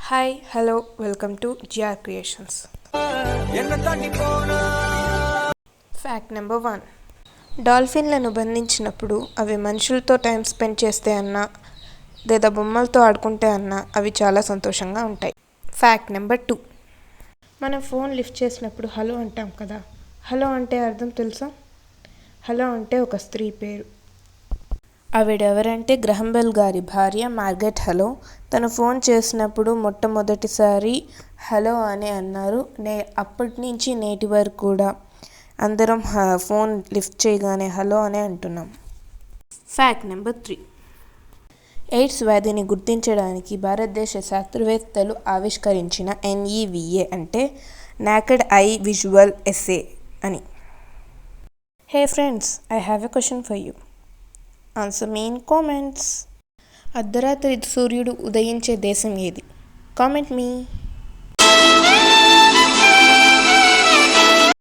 Hi hello welcome to GR creations. Fact number 1. డాల్ఫిన్లను బంధించినప్పుడు అవి మనుషులతో టైం స్పెండ్ చేస్తే అన్నా లేదా బొమ్మలతో ఆడుకుంటే అన్నా అవి చాలా సంతోషంగా ఉంటాయి. Fact number 2. మనం ఫోన్ లిఫ్ట్ చేసినప్పుడు హలో అంటాం కదా, హలో అంటే అర్థం తెలుసా? హలో అంటే ఒక స్త్రీ పేరు. ఆవిడెవరంటే గ్రహం బెల్ గారి భార్య మార్గరెట్ హలో. తను ఫోన్ చేసినప్పుడు మొట్టమొదటిసారి హలో అని అన్నారు. అప్పటి నుంచి నేటి వరకు కూడా అందరం ఫోన్ లిఫ్ట్ చేయగానే హలో అనే అంటున్నాం. Fact number 3. ఎయిడ్స్ వ్యాధిని గుర్తించడానికి భారతదేశ శాస్త్రవేత్తలు ఆవిష్కరించిన NEVA అంటే నేకెడ్ ఐ విజువల్ ఎస్సే అని. హే friends, I have a question for you. Answer me in comments. అర్ధరాత్రి సూర్యుడు ఉదయించే దేశం ఏది? కామెంట్ మీ.